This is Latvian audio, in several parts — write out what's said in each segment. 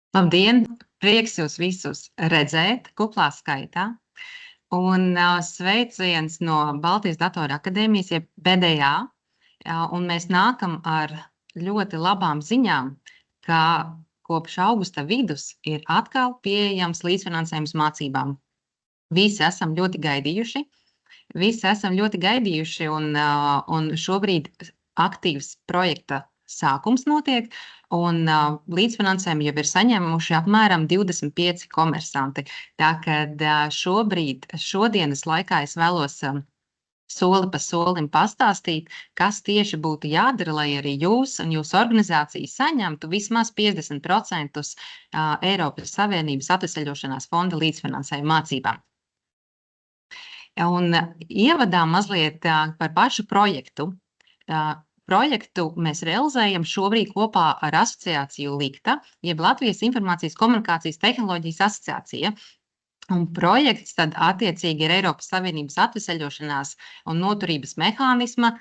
Labdien! Prieks jūs visus redzēt kuplā skaitā. Un sveiciens no Baltijas Datoru akadēmijas, jeb BDA. Un mēs nākam ar ļoti labām ziņām, ka kopš augusta vidus ir atkal pieejams līdzfinansējums mācībām. Visi esam ļoti gaidījuši un šobrīd aktīvs projekta sākums notiek, un līdzfinansējumu jau ir saņēmuši apmēram 25 komersanti. Tā kad šodienas laikā es vēlos soli pa solim pastāstīt, kas tieši būtu jādara, lai arī jūs un jūsu organizācija saņemtu vismaz 50% Eiropas Savienības atveseļošanās fonda līdzfinansējumu mācībām. Un ievadā mazliet par pašu projektu. Projektu mēs realizējam šobrīd kopā ar asociāciju LIKTA, jeb Latvijas Informācijas komunikācijas tehnoloģijas asociācija. Un projekts tad attiecīgi ir Eiropas Savienības atveseļošanās un noturības mehānisma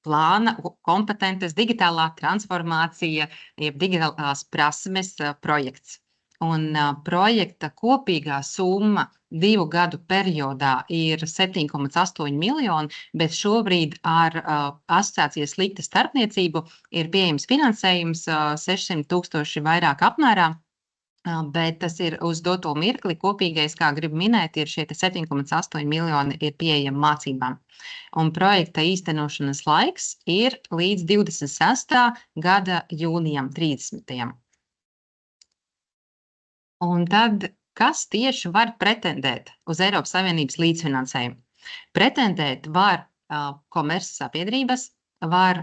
plāna kompetences digitālā transformācija, jeb digitālās prasmes projekts. Un projekta kopīgā summa 2 gadu periodā ir 7,8 miljoni, bet šobrīd ar asociācijas LIKTA starpniecību ir pieejams finansējums 600 000 vairāk apmērā, bet tas ir uz doto mirkli. Kopīgais, kā gribu minēt, ir šie 7,8 miljoni ir pieejami mācībām. Un projekta īstenošanas laiks ir līdz 26. gada jūnijam 30. Un tad, kas tieši var pretendēt uz Eiropas Savienības līdzfinansējumu? Pretendēt var komerces sabiedrības, var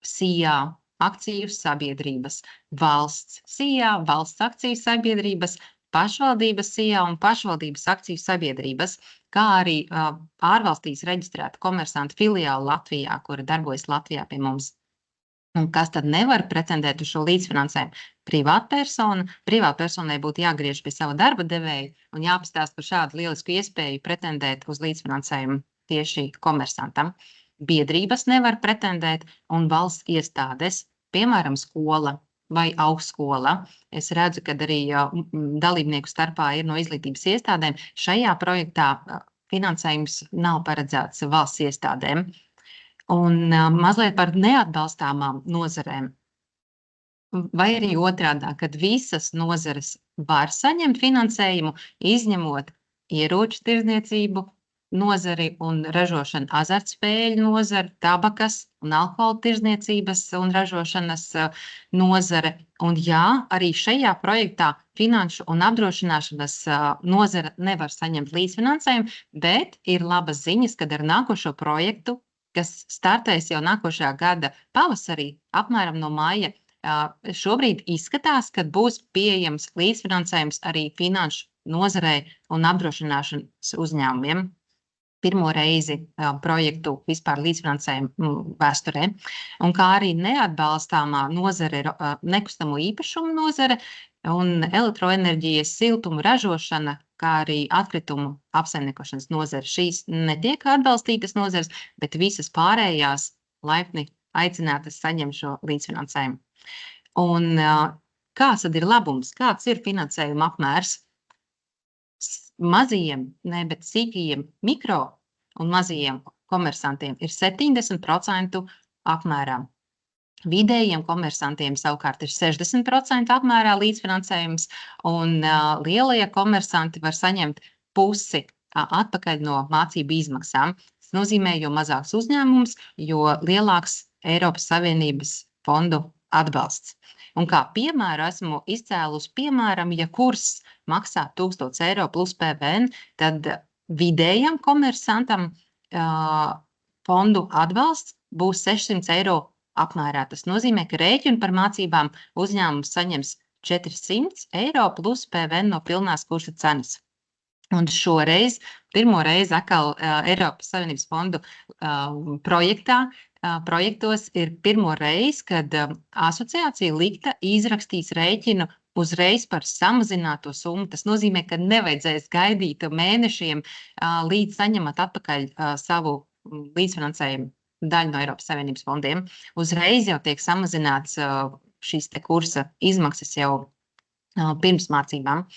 SIA akciju sabiedrības, valsts SIA, valsts akciju sabiedrības, pašvaldības SIA un pašvaldības akciju sabiedrības, kā arī ārvalstīs reģistrēta komersantu filiāla Latvijā, kura darbojas Latvijā pie mums. Un kas tad nevar pretendēt uz šo līdzfinansējumu? Privātpersona. Privātpersonai būtu jāgriež pie sava darba devēja un jāpastāst par šādu lielisku iespēju pretendēt uz līdzfinansējumu tieši komersantam. Biedrības nevar pretendēt un valsts iestādes, piemēram, skola vai augstskola. Es redzu, ka arī dalībnieku starpā ir no izglītības iestādēm. Šajā projektā finansējums nav paredzēts valsts iestādēm. Un mazliet par neatbalstāmām nozarēm. Vai arī otrādā, kad visas nozares var saņemt finansējumu, izņemot ieroču tirdzniecību nozari un ražošanu azartspēļu nozari, tabakas un alkohola tirdzniecības un ražošanas nozare. Un jā, arī šajā projektā finanšu un apdrošināšanas nozara nevar saņemt līdzfinansējumu, bet ir labas ziņas, kad ar nākošo projektu, kas startēs jau nākošā gada pavasarī, apmēram no māja, šobrīd izskatās, ka būs pieejams līdzfinansējums arī finanšu nozarei un apdrošināšanas uzņēmumiem. Pirmo reizi projektu vispār līdzfinansējumu vēsturē. Un kā arī neatbalstāmā nozare ir nekustamo īpašumu nozare un elektroenerģijas siltumu ražošana, kā arī atkritumu apsaimniekošanas nozare. Šīs netiek atbalstītas nozares, bet visas pārējās laipni aicinātas saņemt šo līdzfinansējumu. Un kāds tad ir labums? Kāds ir finansējuma apmērs? Mazajiem, bet sīkajiem mikro un mazajiem komersantiem ir 70% apmērā. Vidējiem komersantiem savukārt ir 60% apmērā līdzfinansējums, un lielie komersanti var saņemt pusi atpakaļ no mācību izmaksām. Tas nozīmē, jo mazāks uzņēmums, jo lielāks Eiropas Savienības fondu atbalsts. Un kā piemēru esmu izcēlusi, piemēram, ja kurs maksā 1000 eiro plus PVN, tad vidējam komersantam fondu atbalsts būs 600 eiro apmērā. Tas nozīmē, ka rēķinu par mācībām uzņēmums saņems 400 eiro plus PVN no pilnās kursa cenas. Un šoreiz, pirmo reizi atkal Eiropas Savienības fondu projektos ir pirmo reizi, kad asociācija LIKTA izrakstīs rēķinu uzreiz par samazināto summu. Tas nozīmē, ka nevajadzēs gaidīt mēnešiem, līdz saņemat atpakaļ savu līdzfinansējumu daļu no Eiropas Savienības fondiem. Uzreiz jau tiek samazināts šīs te kursa izmaksas jau pirms mācībām.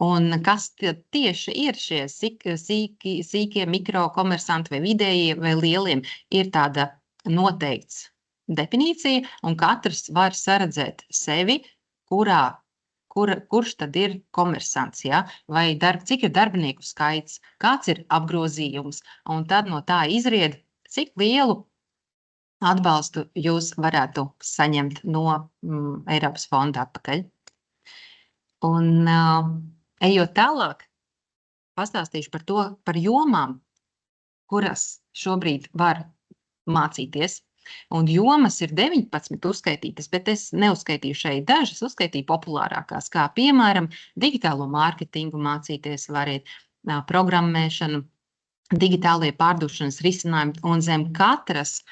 Un kas tieši ir šie sīkie mikrokomersanti vai vidējie vai lielie, ir tāda noteikts definīcija, un katrs var saredzēt sevi, kurš tad ir komersants, ja? Vai cik ir darbinieku skaits, kāds ir apgrozījums, un tad no tā izried, cik lielu atbalstu jūs varētu saņemt no Eiropas fonda atpakaļ. Un ejot tālāk, pastāstīšu par jomām, kuras šobrīd var mācīties. Un jomas ir 19 uzskaitītas, bet es neuzskaitīju šeit dažas, uzskaitīju populārākās, kā piemēram digitālo mārketingu mācīties variet, programmēšanu, digitālie pārdošanas risinājumi, un zem katras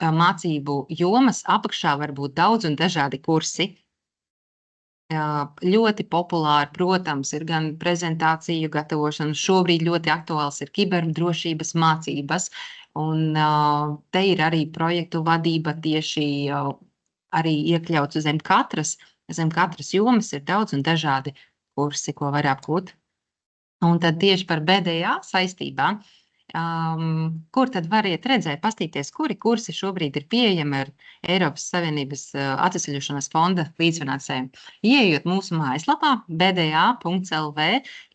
mācību jomas apakšā var būt daudz un dažādi kursi. Ļoti populāri, protams, ir gan prezentāciju gatavošana, šobrīd ļoti aktuāls ir kiberdrošības mācības, un te ir arī projektu vadība tieši arī iekļauts zem katras jomas ir daudz un dažādi kursi, ko var apgūt. Un tad tieši par BDA saistībām, kur tad variet redzēt, pastīties, kuri kursi šobrīd ir pieejami ar Eiropas Savienības atvesaļošanās fonda līdzfinansējumu. Ieejot mūsu mājaslapā bda.lv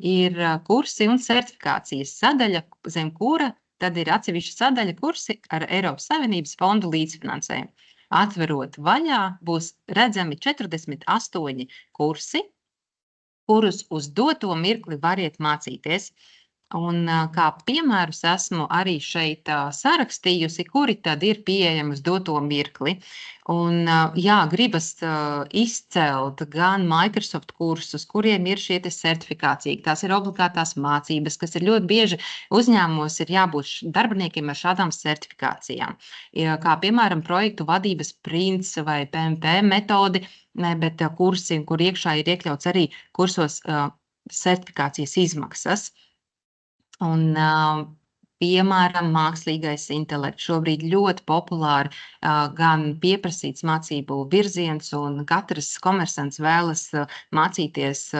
ir kursi un certifikācijas sadaļa, zem kura tad ir atsevišķa sadaļa kursi ar Eiropas Savienības fondu līdzfinansējumu. Atverot vaļā būs redzami 48 kursi, kurus uz doto mirkli variet mācīties. Un kā piemērus esmu arī šeit sarakstījusi, kuri tad ir pieejami uz doto mirkli. Un jā, gribas izcelt gan Microsoft kursus, kuriem ir šie certifikācija. Tās ir obligātās mācības, kas ir ļoti bieži uzņēmumos ir jābūt darbiniekiem ar šādām certifikācijām. Kā piemēram projektu vadības prints vai PMP metodi, bet kursi, kur iekšā ir iekļauts arī kursos certifikācijas izmaksas. Un, piemēram, mākslīgais intelekts šobrīd ļoti populāri, gan pieprasīts mācību virziens, un katrs komersants vēlas mācīties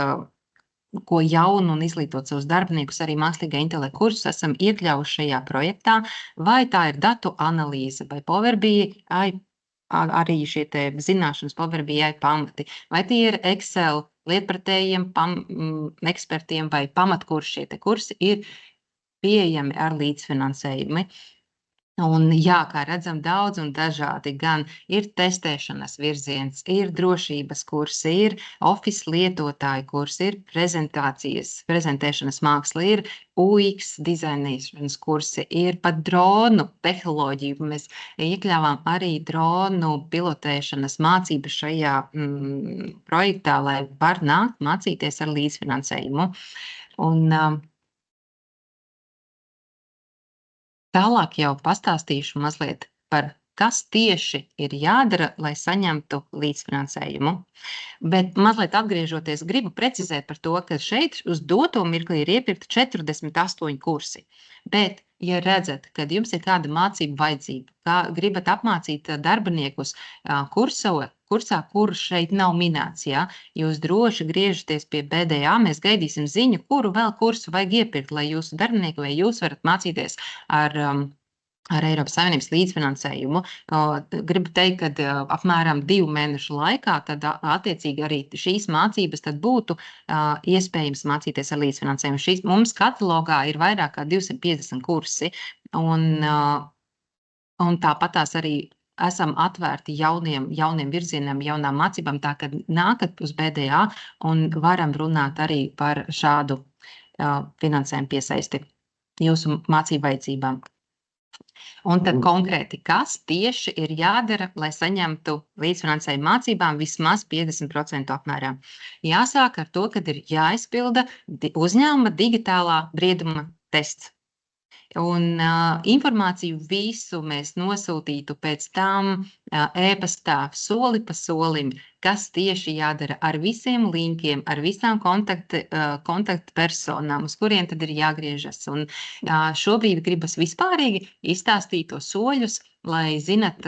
ko jaunu un izglītot savus darbiniekus, arī mākslīgā intelekta kursus esam iekļaujuši šajā projektā, vai tā ir datu analīze, vai Power BI, arī šie te zināšanas Power BI pamati, vai tie ir Excel lietpratējiem ekspertiem vai pamatkursi, šie te kursi ir pieejami ar līdzfinansējumi. Un jā, kā redzam, daudz un dažādi, gan ir testēšanas virziens, ir drošības kursi, ir Office lietotāju kursi, ir prezentēšanas māksla, ir UX dizainēšanas kursi, ir pat dronu tehnoloģiju. Mēs iekļāvām arī dronu pilotēšanas mācības šajā projektā, lai var nākt mācīties ar līdzfinansējumu. Un tālāk jau pastāstīšu mazliet par kas tieši ir jādara, lai saņemtu līdzfinansējumu. Bet mazliet atgriežoties, gribu precizēt par to, ka šeit uz doto mirkli ir iepirkti 48 kursi. Bet, ja redzat, kad jums ir kāda mācība vajadzība, kā gribat apmācīt darbiniekus kursā, kur šeit nav minēts, ja, jūs droši griežaties pie BDA, mēs gaidīsim ziņu, kuru vēl kursu vajag iepirkt, lai jūsu darbinieki vai jūs varat mācīties ar Eiropas Savienības līdzfinansējumu. Gribu teikt, ka apmēram 2 mēnešu laikā tad attiecīgi arī šīs mācības tad būtu iespējams mācīties ar līdzfinansējumu. Mums katalogā ir vairāk kā 250 kursi, un tāpatās arī esam atvērti jauniem virzieniem, jaunām mācībām, tā ka nākat uz BDA un varam runāt arī par šādu finansējumu piesaisti jūsu mācību vajadzībām. Un tad konkrēti, kas tieši ir jādara, lai saņemtu līdzfinansējumu mācībām vismaz 50% apmērā? Jāsāk ar to, kad ir jāizpilda uzņēmuma digitālā brieduma tests. Un informāciju visu mēs nosūtītu pēc tam e-pastā soli pa solim, kas tieši jādara ar visiem linkiem, ar visām kontaktpersonām, uz kuriem tad ir jāgriežas. Un šobrīd gribas vispārīgi izstāstīt tos soļus, lai zinat,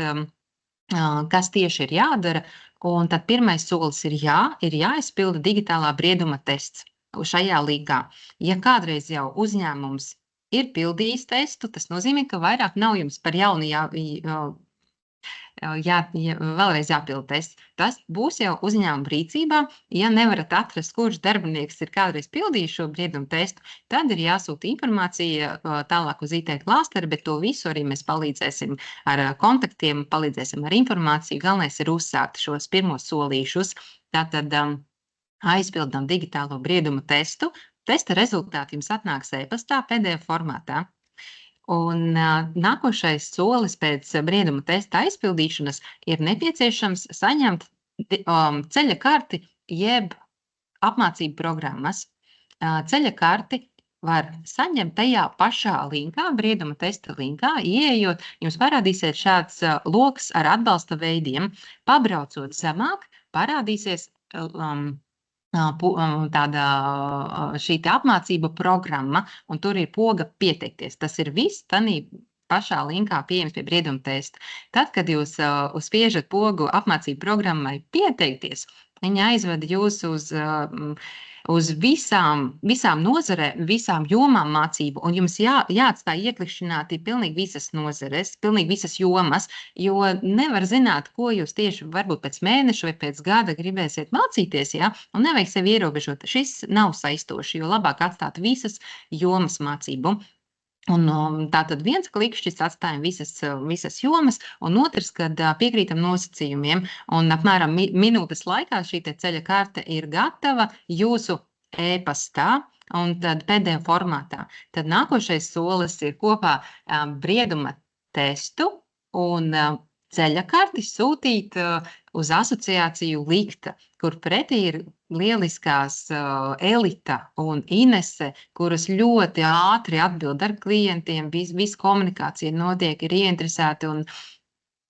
kas tieši ir jādara, Un tad pirmais solis ir jāizpilda digitālā brieduma tests šajā līgā. Ja kādreiz jau uzņēmums ir pildījis testu, tas nozīmē, ka vairāk nav jums par jaunu vēlreiz jāpilda tests. Tas būs jau uzņēmuma rīcībā. Ja nevarat atrast, kurš darbinieks ir kādreiz pildījis šo briedumu testu, tad ir jāsūta informācija tālāk uz IT klāsteri, bet to visu arī mēs palīdzēsim ar kontaktiem, palīdzēsim ar informāciju. Galvenais ir uzsākt šos pirmos solīšus. Tātad aizpildām digitālo briedumu testu. Testa rezultāti jums atnāks e-pastā PDF formātā. Un nākošais solis pēc brieduma testa aizpildīšanas ir nepieciešams saņemt ceļa karti jeb apmācību programmas. Ceļa karti var saņemt tajā pašā linkā, brieduma testa linkā, ieejot, jums parādīsies šāds loks ar atbalsta veidiem. Pabraucot zemāk, parādīsies tāda šī apmācība programma, un tur ir poga pieteikties. Tas ir viss tanī pašā linkā pieejams pie brieduma testa. Tad, kad jūs uzspiežat pogu apmācību programmai pieteikties, viņa aizveda jūs uz visām nozarēm, visām jomām mācību, un jums jāatstāj ieklikšķināti pilnīgi visas nozares, pilnīgi visas jomas, jo nevar zināt, ko jūs tieši varbūt pēc mēneša vai pēc gada gribēsiet mācīties, un nevajag sevi ierobežot. Šis nav saistoši, jo labāk atstāt visas jomas mācību. Un tātad viens klikšķis atstājam visas jomas, un otrs, kad piekrītam nosacījumiem, un apmēram minūtes laikā šī ceļa karte ir gatava jūsu e-pastā un tad PDF formātā. Tad nākošais solis ir kopā brieduma testu un ceļa karti sūtīt uz asociāciju Likta, kur pretī ir lieliskās Elita un Inese, kuras ļoti ātri atbild ar klientiem, viss komunikācija notiek, ir ieinteresēti un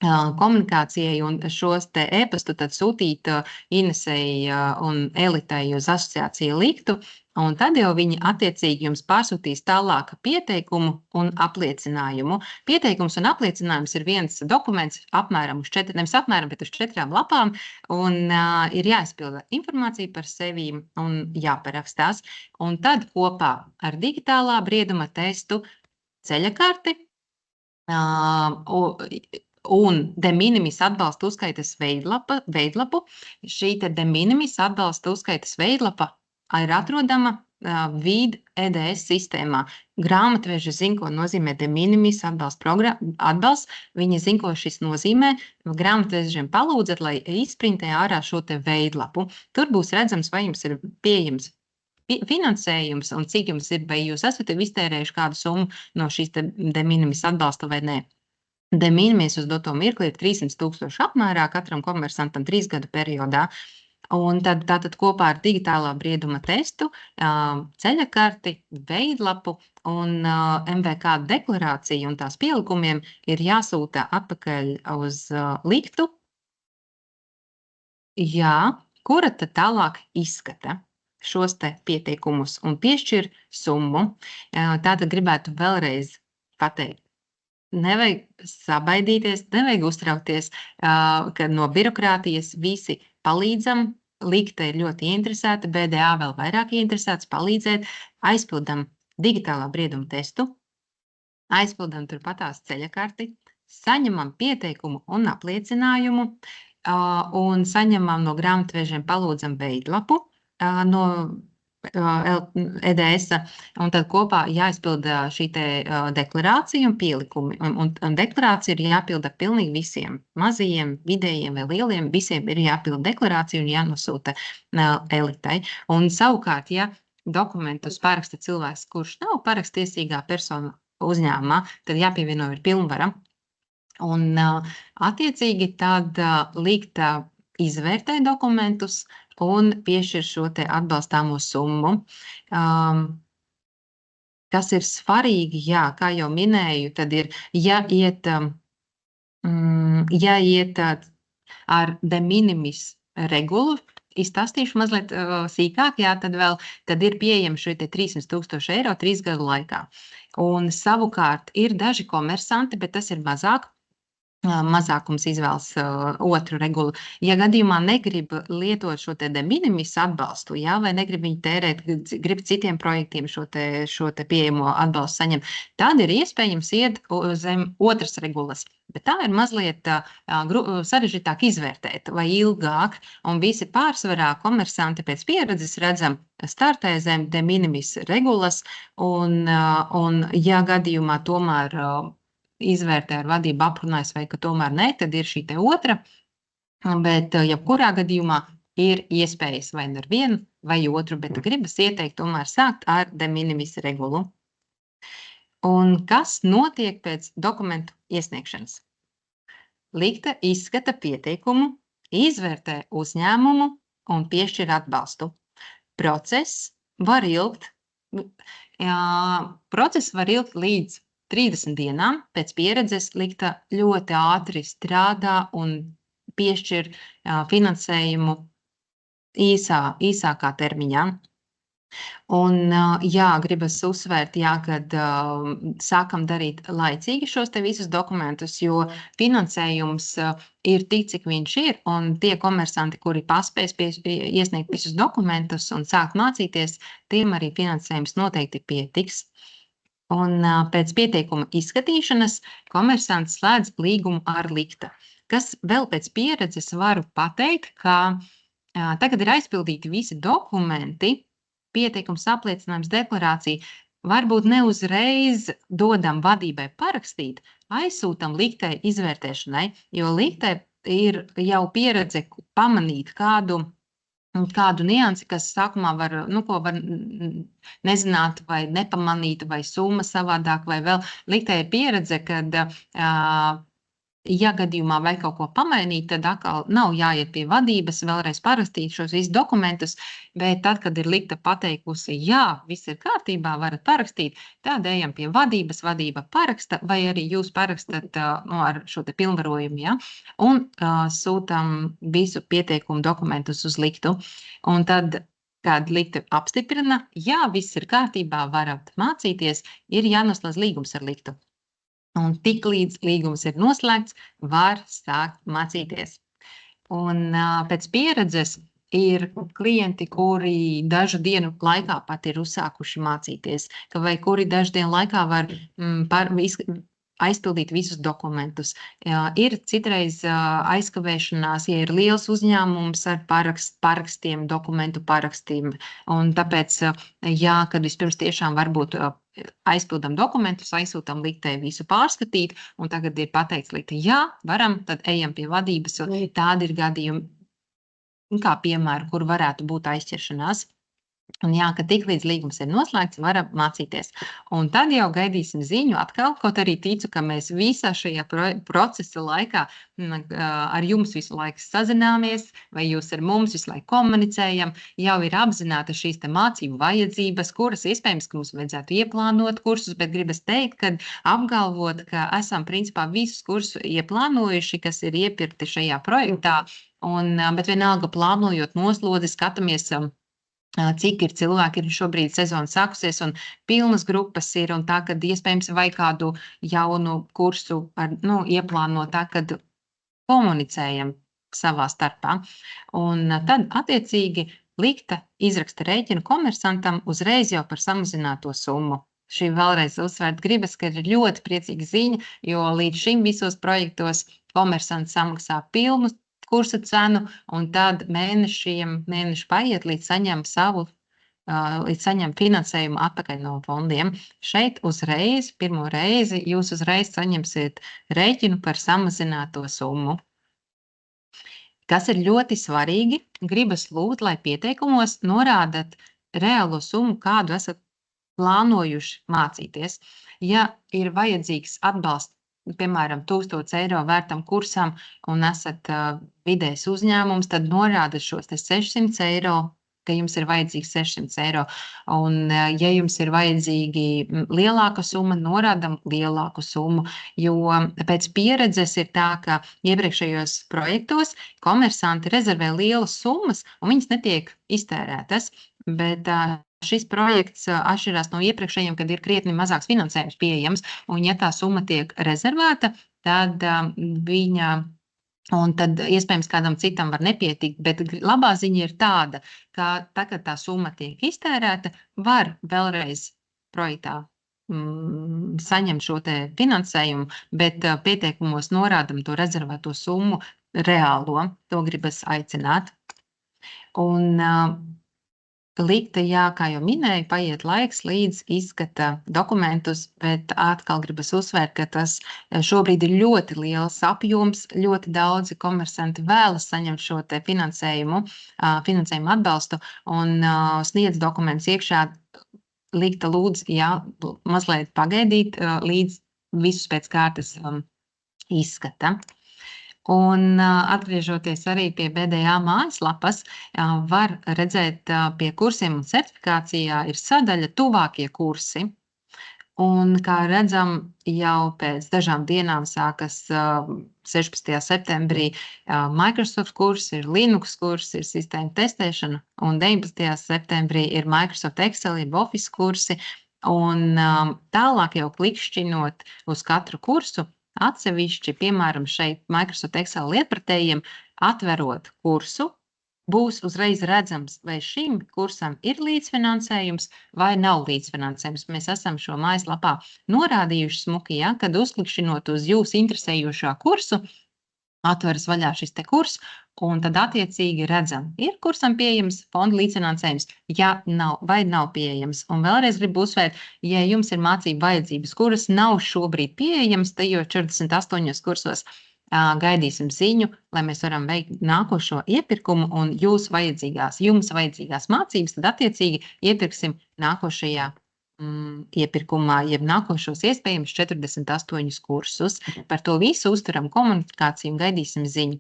komunikācijai, un šos te e-pastu tad sūtīt Inesei un Elitai uz asociāciju Liktu, un tad jau viņi attiecīgi jums pārsūtīs tālāk pieteikumu un apliecinājumu. Pieteikums un apliecinājums ir viens dokuments apmēram uz 4 lapām, un ir jāizpilda informācija par sevi un jāparakstās. Un tad kopā ar digitālā brieduma testu ceļa karti un de minimis atbalsta uzskaitas veidlapu. Šī de minimis atbalsta uzskaitas veidlapa ir atrodama VID EDS sistēmā. Grāmatveži zina, ko nozīmē de minimis atbalsts. Viņi zina, ko šis nozīmē. Grāmatvežiem palūdzat, lai izprintē ārā šo te veidlapu. Tur būs redzams, vai jums ir pieejams finansējums un cik jums ir, vai jūs esat iztērējuši kādu summu no šīs de minimis atbalsta vai nē. De minimis uz doto mirkli ir 300 000 apmērā katram komersantam 3 gadu periodā. Un tātad kopā ar digitālā brieduma testu, ceļa karti, veidlapu un MVK deklarāciju un tās pielikumiem ir jāsūta atpakaļ uz Liktu, kura tad tālāk izskata šos te pieteikumus un piešķir summu. Tātad gribētu vēlreiz pateikt. Nevajag sabaidīties, nevajag uztraukties, ka no birokrātijas visi palīdzam. Likta ir ļoti interesēta, BDA vēl vairāk interesēts palīdzēt. Aizpildam digitālā brieduma testu, aizpildam turpatās ceļa karti, saņemam pieteikumu un apliecinājumu un saņemam no grāmatvežiem palūdzam veidlapu no EDS, un tad kopā jāizpilda šī te deklarācija un pielikumi. Un deklarācija ir jāpilda pilnīgi visiem, mazajiem, vidējiem vai lieliem, visiem ir jāpilda deklarācija un jānosūta Elitai. Un savukārt, ja dokumentus paraksta cilvēks, kurš nav parakstiesīgā persona uzņēmumā, tad jāpievieno ir pilnvara. Un attiecīgi tad Likta izvērtē dokumentus un piešķir šo te atbalstāmo summu. Kas ir svarīgi, kā jau minēju, tad ir, ja iet ar de minimis regulu, izstāstīšu mazliet sīkāk, tad ir pieejami šie 300 000 eiro 3 gadu laikā. Un savukārt ir daži komersanti, bet tas ir mazāk, mazākums izvēlas otru regulu. Ja gadījumā negrib lietot šo te de minimis atbalstu, jā, vai negrib viņu tērēt, grib citiem projektiem šo te pieejamo atbalstu saņemt, tad ir iespējams iet zem otras regulas. Bet tā ir mazliet sarežģītāk izvērtēt vai ilgāk, un visi pārsvarā komersanti pēc pieredzes redzam startē zem de minimis regulas, un ja gadījumā tomēr izvērtē ar vadību aprunājas vai ka tomēr ne, tad ir šī te otra, bet jebkurā gadījumā ir iespējas vai ar vienu vai otru, bet gribas ieteikt tomēr sākt ar de minimis regulu. Un kas notiek pēc dokumentu iesniegšanas? Likte izskata pieteikumu, izvērtē uzņēmumu un piešķir atbalstu. Process var ilgt līdz 30 dienām. Pēc pieredzes likta ļoti ātri strādā un piešķir finansējumu īsākā termiņā. Un gribas uzsvērt, kad sākam darīt laicīgi šos te visus dokumentus, jo finansējums ir tik, cik viņš ir, un tie komersanti, kuri paspēs iesniegt visus dokumentus un sākt mācīties, tiem arī finansējums noteikti pietiks. Un pēc pieteikuma izskatīšanas komersants slēdz līgumu ar likta. Kas vēl pēc pieredzes varu pateikt, ka tagad ir aizpildīti visi dokumenti, pieteikums, apliecinājums, deklarācija, varbūt ne uzreiz dodam vadībai parakstīt, aizsūtam liktei izvērtēšanai, jo liktei ir jau pieredze pamanīt kādu niansi, kas sākumā var nezināt vai nepamanīt, vai summa savādāk, vai vēl liktei ir pieredze, kad ja gadījumā vai kaut ko pamainīt, tad atkal nav jāiet pie vadības, vēlreiz parakstīt šos visus dokumentus, bet tad, kad ir likta pateikusi, jā, viss ir kārtībā, varat parakstīt, tad ejam pie vadības, vadība paraksta, vai arī jūs parakstat ar šo te pilnvarojumu, ja? Un sūtam visu pieteikumu dokumentus uz liktu. Un tad, kad likte apstiprina, jā, viss ir kārtībā, varat mācīties, ir jānoslēdz līgums ar liktu. Un tik līdz līgums ir noslēgts, var sākt mācīties. Un pēc pieredzes ir klienti, kuri dažu dienu laikā pat ir uzsākuši mācīties, vai kuri dažu dienu laikā var aizpildīt visus dokumentus. Ir citreiz aizkavēšanās, ja ir liels uzņēmums ar parakstiem, dokumentu parakstiem. Un tāpēc, kad vispirms tiešām varbūt aizpildam dokumentus, aizsūtam liktei visu pārskatīt, un tagad ir pateikts likte, jā, varam, tad ejam pie vadības, jo tādi ir gadījumi, kā piemēram, kur varētu būt aizķeršanās. Un ka tik līdz līgums ir noslēgts, varam mācīties. Un tad jau gaidīsim ziņu atkal, kaut arī ticu, ka mēs visā šajā procesa laikā ar jums visu laiku sazināmies, vai jūs ar mums visu laiku komunicējam, jau ir apzināta šīs te mācību vajadzības, kuras iespējams, ka mums vajadzētu ieplānot kursus, bet gribas teikt, kad apgalvot, ka esam principā visus kursus ieplānojuši, kas ir iepirkti šajā projektā, bet vienalga plānojot noslodzi, skatāmies, cik ir cilvēki, ir šobrīd sezona sākusies un pilnas grupas ir, un tā, kad iespējams vai kādu jaunu kursu ieplānot tā, kad komunicējam savā starpā. Un tad attiecīgi likta izraksta rēķinu komersantam uzreiz jau par samazināto summu. Šī vēlreiz uzsvērt gribas, ka ir ļoti priecīga ziņa, jo līdz šim visos projektos komersants samaksā pilnu kursa cenu, un tad mēneši paiet, līdz saņem finansējumu atpakaļ no fondiem. Šeit uzreiz, pirmo reizi, jūs uzreiz saņemsiet rēķinu par samazināto summu. Kas ir ļoti svarīgi, gribas lūgt, lai pieteikumos norādat reālo summu, kādu esat plānojuši mācīties. Ja ir vajadzīgs atbalsts, piemēram, 1000 eiro vērtam kursam un esat vidējs uzņēmums, tad norāda šos 600 eiro, ka jums ir vajadzīgs 600 eiro. Un, ja jums ir vajadzīgi lielāka summa, norādam lielāku summu, jo pēc pieredzes ir tā, ka iepriekšējos projektos komersanti rezervē lielas summas un viņas netiek iztērētas, bet šis projekts atšķirās no iepriekšējiem, kad ir krietni mazāks finansējums pieejams, un ja tā summa tiek rezervēta, tad viņa, un tad iespējams kādam citam var nepietikt, bet labā ziņa ir tāda, ka tā, kad tā summa tiek iztērēta, var vēlreiz projektā saņemt šo te finansējumu, bet pieteikumos norādam to rezervēto summu reālo. To gribas aicināt. Un likte, jā, kā jau minēju, paiet laiks, līdz izskata dokumentus, bet atkal gribas uzsvērt, ka tas šobrīd ir ļoti liels apjoms, ļoti daudzi komersanti vēlas saņemt šo te finansējumu atbalstu un sniedz dokumentus iekšā. Likta lūdz, jā, mazliet pagaidīt, līdz visus pēc kārtas izskata. Un atgriežoties arī pie BDA mājaslapas, var redzēt pie kursiem un certifikācijā ir sadaļa tuvākie kursi. Un, kā redzam, jau pēc dažām dienām sākas 16. septembrī Microsoft kurs, ir Linux kurs, ir sistēma testēšana, un 19. septembrī ir Microsoft Excel, jeb Office kursi, un tālāk jau klikšķinot uz katru kursu, atsevišķi, piemēram, šeit Microsoft Excel lietpratējiem, atverot kursu, būs uzreiz redzams, vai šim kursam ir līdzfinansējums vai nav līdzfinansējums. Mēs esam šo mājaslapā norādījuši smuki, ja, kad uzklikšķinot uz jūs interesējošā kursu, atveras vaļā šis te kurs, un tad attiecīgi redzam, ir kursam pieejams fonda līdzfinansējums, ja nav vai nav pieejams. Un vēlreiz gribu uzsvērt, ja jums ir mācību vajadzības, kuras nav šobrīd pieejams, tajos 48 kursos, gaidīsim ziņu, lai mēs varam veikt nākošo iepirkumu un jums vajadzīgās mācības, tad attiecīgi iepirksim nākošajā iepirkumā, jeb nākošos iespējams 48 kursus. Par to visu uzturam komunikāciju un gaidīsim ziņu.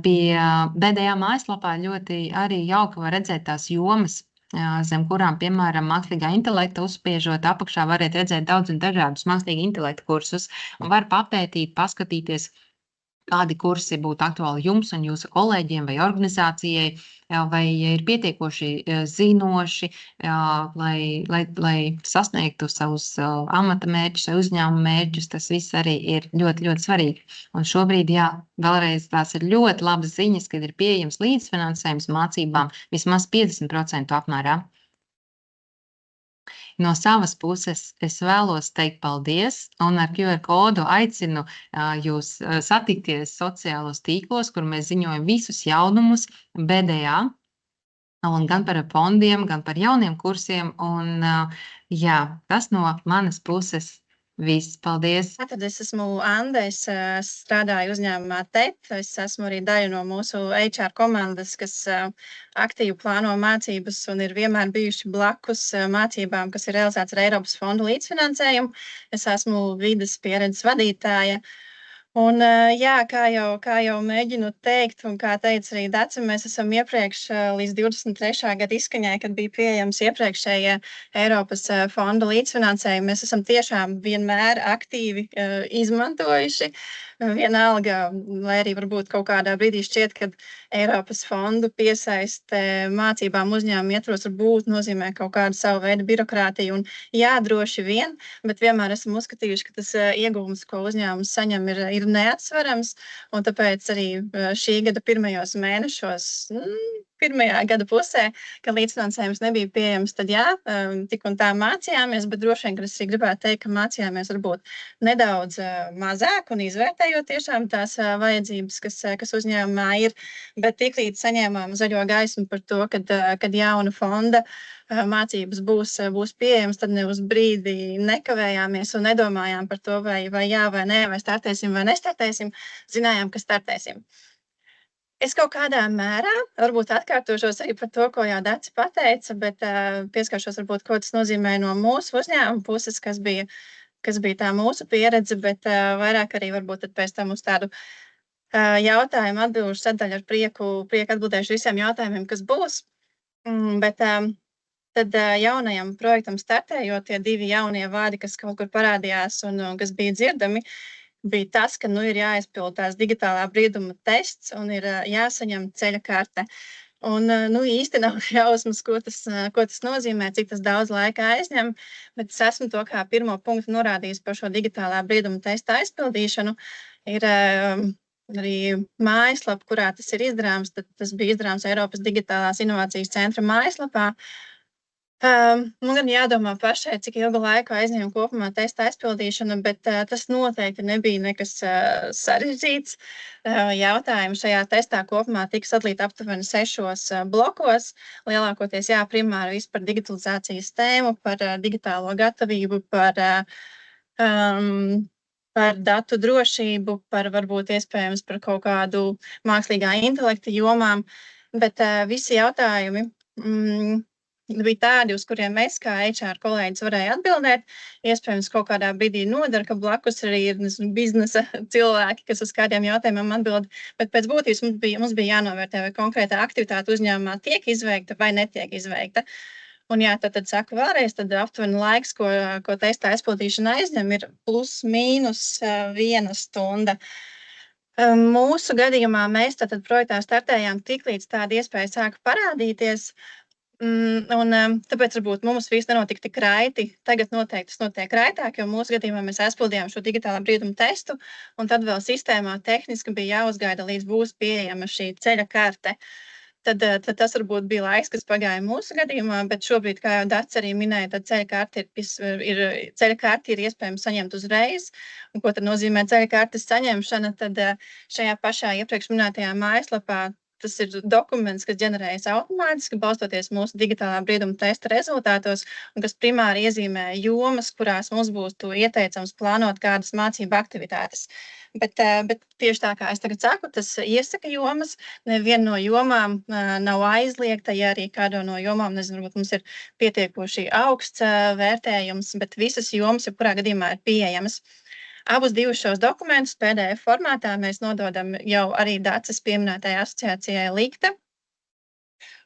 Pie BDA mājaslapā ļoti arī jauki var redzēt tās jomas, zem kurām, piemēram, mākslīgā intelekta uzspiežot apakšā, variet redzēt daudz un dažādus mākslīgā intelekta kursus un var papētīt, paskatīties, kādi kursi būtu aktuāli jums un jūsu kolēģiem vai organizācijai, vai ir pietiekoši zinoši, lai sasniegtu savus amata mērķus vai uzņēmuma mērķus. Tas viss arī ir ļoti, ļoti svarīgi. Un šobrīd, jā, vēlreiz tās ir ļoti labas ziņas, kad ir pieejams līdzfinansējums mācībām vismaz 50% apmērā. No savas puses es vēlos teikt paldies un ar QR kodu aicinu jūs satikties sociālos tīklos, kur mēs ziņojam visus jaunumus BDA, un gan par fondiem, gan par jauniem kursiem. Un jā, tas no manas puses viss. Paldies! Tad es esmu Anda, es strādāju uzņēmumā TEP. Es esmu arī daļa no mūsu HR komandas, kas aktīvi plāno mācības un ir vienmēr bijuši blakus mācībām, kas ir realizēts ar Eiropas fondu līdzfinansējumu. Es esmu vides pieredzes vadītāja. Un, jā, kā jau mēģinu teikt, un kā teica arī Dace, mēs esam iepriekš līdz 23. gada izskaņai, kad bija pieejams iepriekšējie Eiropas fonda līdzfinansējumi. Mēs esam tiešām vienmēr aktīvi izmantojuši. Vienalga, lai arī varbūt kaut kādā brīdī šķiet, ka Eiropas fondu piesaiste mācībām uzņēmumu ietvaros varbūt nozīmē kaut kādu savu veidu birokrātiju. Un jā, droši vien, bet vienmēr esam uzskatījuši, ka tas ieguvums, ko uzņēmums saņem, ir neatsverams. Un tāpēc arī šī gada pirmajos mēnešos, pirmajā gada pusē, kad līdzfinansējums nebija pieejams, tad jā, tik un tā mācījāmies, bet droši vien, ka es arī gribētu teikt, ka mācījāmies varbūt nedaudz mazāk un izvērtējot tiešām tās vajadzības, kas uzņēmumā ir, bet tiklīdz saņēmām zaļo gaismu par to, kad jauna fonda mācības būs pieejamas, tad ne uz brīdi nekavējāmies un nedomājām par to, vai jā, vai nē, vai startēsim vai nestartēsim, zinājām, ka startēsim. Es kaut kādā mērā, varbūt atkārtošos arī par to, ko jau Dace pateica, bet pieskaršos varbūt, ko tas nozīmē no mūsu uzņēmuma puses, kas bija tā mūsu pieredze, bet vairāk arī varbūt tad pēc tam uz tādu jautājumu atbilžu sadaļu ar prieku atbildēšu visiem jautājumiem, kas būs. Bet tad jaunajam projektam startējot, tie divi jaunie vārdi, kas kaut kur parādījās un kas bija dzirdami, bija tas, ka ir jāizpild tās digitālā brīduma tests un ir jāsaņem ceļa karte. Un, īsti nav jausmas, ko tas nozīmē, cik tas daudz laika aizņem, bet es esmu to kā pirmo punktu norādījis par šo digitālā brieduma testa aizpildīšanu. Ir arī mājaslapa, kurā tas ir izdarāms, tad tas bija izdarāms Eiropas Digitālās inovācijas centra mājaslapā. Man gan jādomā pašai, cik ilgu laiku aizņem kopumā testa aizpildīšana, bet tas noteikti nebija nekas sarežģīts. Jautājumi šajā testā kopumā tika sadalīti aptuveni 6 blokos. Lielākoties primāri viss par digitalizācijas tēmu, par digitālo gatavību, par datu drošību, par varbūt iespējams par kaut kādu mākslīgā intelekta jomām, bet visi jautājumi bija tādi, uz kuriem mēs kā HR kolēģis varēja atbildēt. Iespējams, kaut kādā brīdī nodara, ka blakus arī ir biznesa cilvēki, kas uz kādiem jautājumiem atbild, bet pēc būtības mums bija jānovērtē, vai konkrētā aktivitāte uzņēmumā tiek izveikta vai netiek izveikta. Un tad saku vēlreiz, tad aptuveni laiks, ko testa aizpildīšana aizņem, ir plus mīnus 1 stunda. Mūsu gadījumā mēs tātad projektā startējām tiklīdz tāda iespēja sāka parādīties, un tāpēc varbūt mums viss nenotika tik raiti. Tagad noteikti tas notiek raitāk, jo mūsu gadījumā mēs aizpildījām šo digitālā brieduma testu, un tad vēl sistēmā tehniski bija jāuzgaida, līdz būs pieejama šī ceļa karte. Tad tas varbūt bija laiks, kas pagāja mūsu gadījumā, bet šobrīd, kā jau Dats arī minēja, tad ceļa karti ir iespējams saņemt uzreiz. Un ko tad nozīmē ceļa kartes saņemšana? Tad šajā pašā iepriekš minētajā mājaslapā tas ir dokuments, kas ģenerējas automātiski, balstoties mūsu digitālā brieduma testa rezultātos, un kas primāri iezīmē jomas, kurās mums būtu ieteicams plānot kādas mācību aktivitātes. Bet tieši tā kā es tagad saku, tas iesaka jomas, neviena no jomām nav aizliegta, ja arī kādā no jomām, nezinu, varbūt mums ir pietiekoši augsts vērtējums, bet visas jomas, jebkurā gadījumā, ir pieejamas. Abus divus šos dokumentus PDF formātā mēs nododam jau arī Daces pieminētajai asociācijai Likte.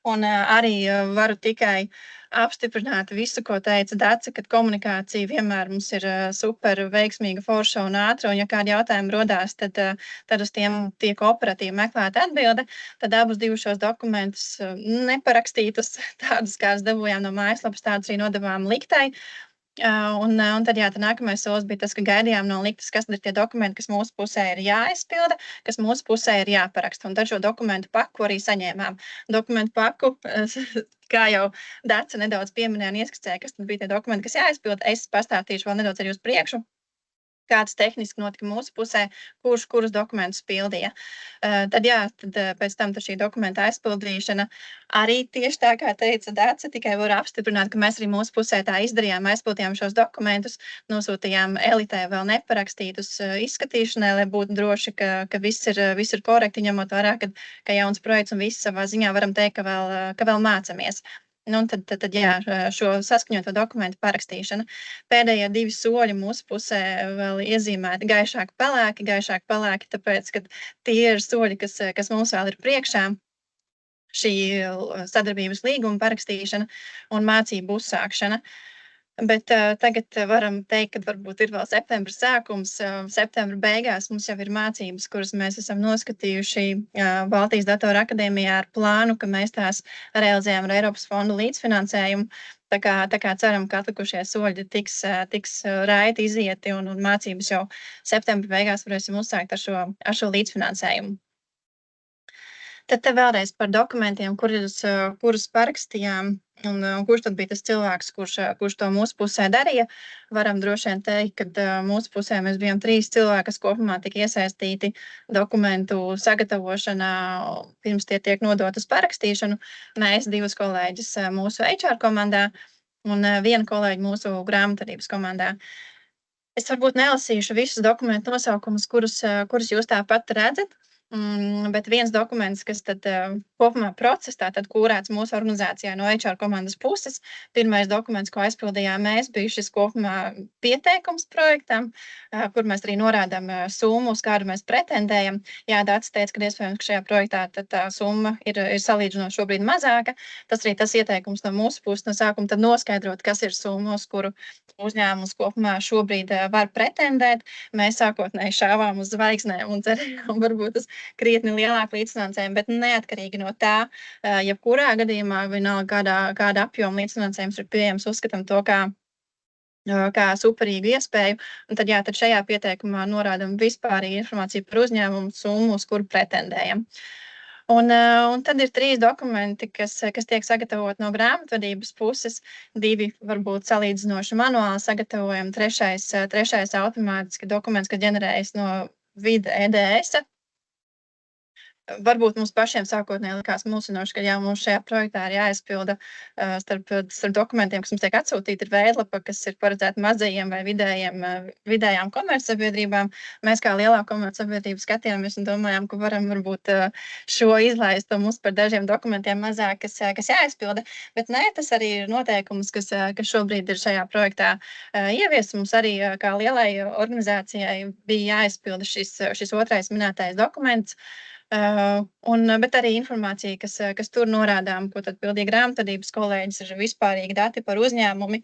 Un arī varu tikai apstiprināt visu, ko teica Dace, kad komunikācija vienmēr mums ir super veiksmīga, forša un ātra, un ja kādi jautājumi rodās, tad uz tiem tiek operatīvi meklēta atbilde. Tad abus divus šos dokumentus neparakstītus, tādus, kāds dabūjām no mājaslapas, tādus arī nodevām Liktei. Un tad nākamais solis bija tas, ka gaidījām no Liktes, kas ir tie dokumenti, kas mūsu pusē ir jāizpilda, kas mūsu pusē ir jāparaksta. Un tad šo dokumentu paku arī saņēmām. Dokumentu paku, kā jau Dace nedaudz pieminēja un ieskicēja, kas tad bija tie dokumenti, kas jāizpilda, es pastāstīšu vēl nedaudz arī uz priekšu, kāds tehniski notika mūsu pusē, kurus dokumentus pildīja. Tad pēc tam šī dokumenta aizpildīšana arī tieši tā, kā teica Dace, tikai var apstiprināt, ka mēs arī mūsu pusē tā izdarījām, aizpildījām šos dokumentus, nosūtījām Elitē vēl neparakstītus izskatīšanai, lai būtu droši, ka viss ir korekti, ņemot vērā, ka jauns projekts un viss savā ziņā varam teikt, ka vēl mācamies. Tad šo saskaņoto dokumentu parakstīšana. Pēdējie 2 soļi mūsu pusē vēl iezīmēti gaišāk pelēki, tāpēc, ka tie ir soļi, kas mums vēl ir priekšā. Šī sadarbības līguma parakstīšana un mācību uzsākšana. Bet tagad varam teikt, ka varbūt ir vēl septembra sākums, septembra beigās mums jau ir mācības, kuras mēs esam noskatījuši Baltijas Datoru akadēmijā ar plānu, ka mēs tās realizējam ar Eiropas fondu līdzfinansējumu. Tā kā ceram, ka atlikušie soļi tiks raiti izieti un mācības jau septembra beigās varēsim uzsākt ar šo līdzfinansējumu. Tad vēlreiz par dokumentiem, kurus parakstījām, un kurš tad bija tas cilvēks, kurš to mūsu pusē darīja. Varam droši vien teikt, ka mūsu pusē mēs bijām 3 cilvēki, kas kopumā tika iesaistīti dokumentu sagatavošanā, pirms tie tiek nodot uz parakstīšanu. Mēs 2 kolēģis mūsu HR komandā un 1 kolēģi mūsu grāmatvedības komandā. Es varbūt nelasīšu visus dokumentu nosaukumus, kurus jūs tāpat redzat. Bet viens dokuments, kas tad kopumā procesā, tad kūrēts mūsu organizācijā no HR komandas puses. Pirmais dokuments, ko aizpildījām mēs, bija šis kopumā pieteikums projektam, kur mēs arī norādām summu, uz kādu mēs pretendējam. Jā, Dācis teica, ka iespējams, ka šajā projektā tā summa ir salīdzinoši šobrīd mazāka. Tas arī tas ieteikums no mūsu puses no sākuma tad noskaidrot, kas ir summa, uz kuru uzņēmums kopumā šobrīd var pretendēt. Mēs sākotnēji šāvām uz zvaigznēm un cerējām varbūt uz krietni lielāku līdzfinansējumu, bet neatkarīgi no tā, jebkurā gadījumā, vienalga kāda apjoma līdzfinansējums ir pieejams, uzskatām to kā superīgu iespēju. Un tad, tad šajā pieteikumā norādam vispārīgu informāciju par uzņēmumu summu, uz kuru pretendējam. Un tad ir 3 dokumenti, kas tiek sagatavoti no grāmatvedības puses. 2 varbūt salīdzinoši manuāli sagatavojam, trešais automātiski dokuments, kas ģenerējas no vide EDS. Varbūt mums pašiem sākotnēji likās mulsinoši, ka mums šajā projektā ir jāizpilda starp dokumentiem, kas mums tiek atsūtīti, ir veidlapa, kas ir paredzēta mazajiem vai vidējām komercsabiedrībām. Mēs kā lielā komercsabiedrība skatījāmies un domājām, ka varam varbūt šo izlaist un mums par dažiem dokumentiem mazāk, kas jāizpilda. Bet nē, tas arī ir noteikums, kas šobrīd ir šajā projektā ievies. Mums arī kā lielai organizācijai bija jāizpilda šis otrais minētais dokuments. Bet arī informācija, kas tur norādām, ko tad pildīja grāmatvedības kolēģis, ir vispārīgi dati par uzņēmumu,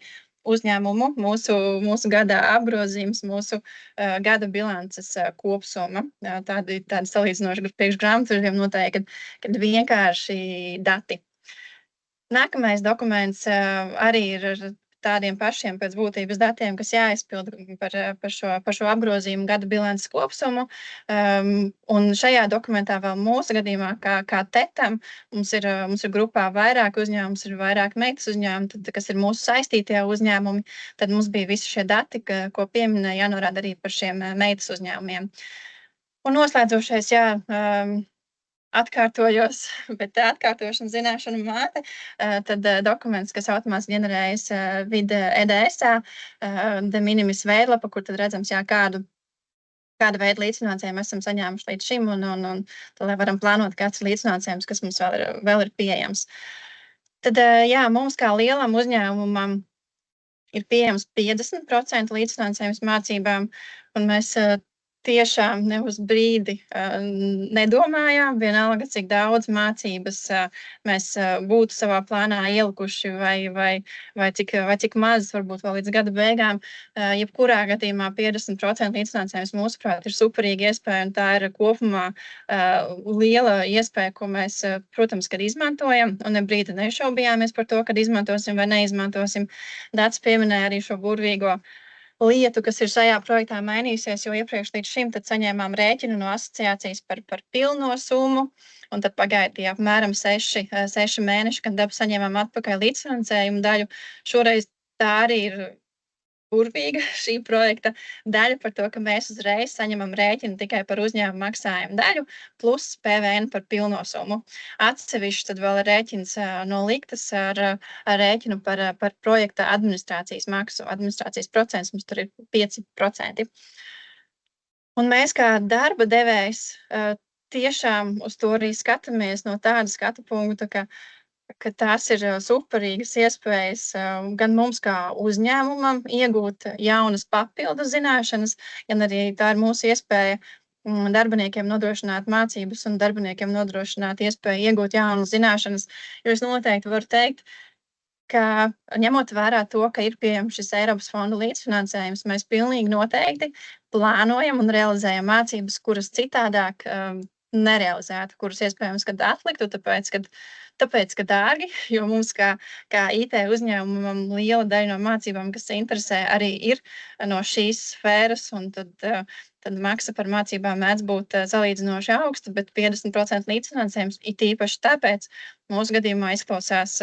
mūsu gada apgrozījums, mūsu gada bilances kopsumma. Tādi salīdzinoši priekš grāmatvediem noteikti, kad vienkārši dati. Nākamais dokuments arī ir tādiem pašiem pēc būtības datiem, kas jāizpilda par šo apgrozījumu gada bilances kopsumu. Un šajā dokumentā vēl mūsu gadījumā, kā TETam, mums ir grupā vairāk uzņēmumi, ir vairāk meitas uzņēmumi, kas ir mūsu saistītie uzņēmumi. Tad mums bija visi šie dati, ko pieminēja, jānorāda arī par šiem meitas uzņēmumiem. Un noslēdzošais, atkārtojos, bet atkārtošana zināšanu māte, tad dokuments, kas automātiski ģenerējas vide EDS-ā, de minimis veidlapa, kur tad redzams, kāda veida līdzfinansējumu esam saņēmuši līdz šim, un tad, lai varam plānot, kāds ir līdzfinansējums, kas mums vēl ir pieejams. Tad, mums kā lielam uzņēmumam ir pieejams 50% līdzfinansējums mācībām, un mēs tiešām ne uz brīdi nedomājām, vienalga, cik daudz mācības mēs būtu savā plānā ielikuši vai cik maz, varbūt vēl līdz gada beigām. Jebkurā gadījumā 50% līdzfinansējums mūsuprāt ir superīga iespēja, un tā ir kopumā liela iespēja, ko mēs, protams, kad izmantojam, un ne brīdi nešaubījāmies par to, kad izmantosim vai neizmantosim. Dats pieminēja arī šo burvīgo lietu, kas ir šajā projektā mainījusies, jo iepriekš līdz šim tad saņēmām rēķinu no asociācijas par pilno summu, un tad pagaidīja apmēram 6 mēneši, kad saņēmām atpakaļ līdzfinansējumu daļu. Šoreiz tā arī ir burvīga šī projekta daļa par to, ka mēs uzreiz saņemam rēķinu tikai par uzņēmumu maksājumu daļu plus PVN par pilno summu. Atsevišķi tad vēl ir rēķins noliktas ar rēķinu par projekta administrācijas maksu. Administrācijas procents mums tur ir 5%. Un mēs kā darba devējs tiešām uz to arī skatāmies no tāda skatu punkta, ka tās ir superīgas iespējas gan mums kā uzņēmumam iegūt jaunas papildu zināšanas, gan arī tā ir mūsu iespēja darbiniekiem nodrošināt mācības un darbiniekiem nodrošināt iespēju iegūt jaunas zināšanas. Jo es noteikti varu teikt, ka ņemot vērā to, ka ir pieejams šis Eiropas fondu līdzfinansējums, mēs pilnīgi noteikti plānojam un realizējam mācības, kuras citādāk nerealizētu, kuras iespējams, kad atliktu, tāpēc, ka dārgi, jo mums kā IT uzņēmumam liela daļa no mācībām, kas interesē, arī ir no šīs sfēras, un tad maksa par mācībām mēdz būt salīdzinoši augsta, bet 50% līdzfinansējums it īpaši tāpēc mūsu gadījumā izklausās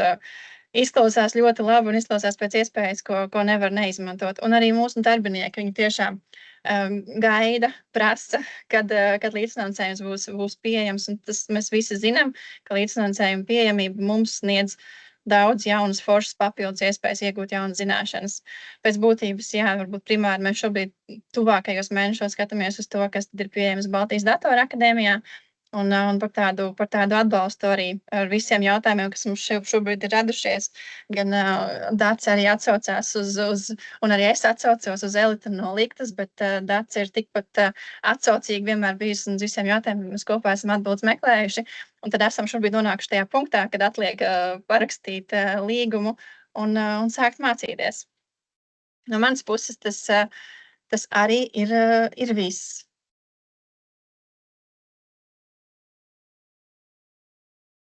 ļoti labi un izklausās pēc iespējas, ko nevar neizmantot. Un arī mūsu darbinieki, viņi tiešām gaida, prasa, kad līdzfinansējums būs pieejams. Un tas mēs visi zinām, ka līdzfinansējuma pieejamība mums sniedz daudz jaunas foršas papildus iespējas iegūt jaunas zināšanas. Pēc būtības, varbūt primāri mēs šobrīd tuvākajos mēnešos skatāmies uz to, kas tad ir pieejams Baltijas Datoru akadēmijā. Un par tādu atbalstu arī ar visiem jautājumiem, kas mums šobrīd ir radušies. Gan Dats arī atsaucās un arī es atsaucos uz Elita no Liktas, bet Dats ir tikpat atsaucīgi vienmēr bijis un uz visiem jautājumiem mēs kopā esam atbildes meklējuši. Un tad esam šobrīd nonākuši tajā punktā, kad atliek parakstīt līgumu un sākt mācīties. No manas puses tas arī ir viss.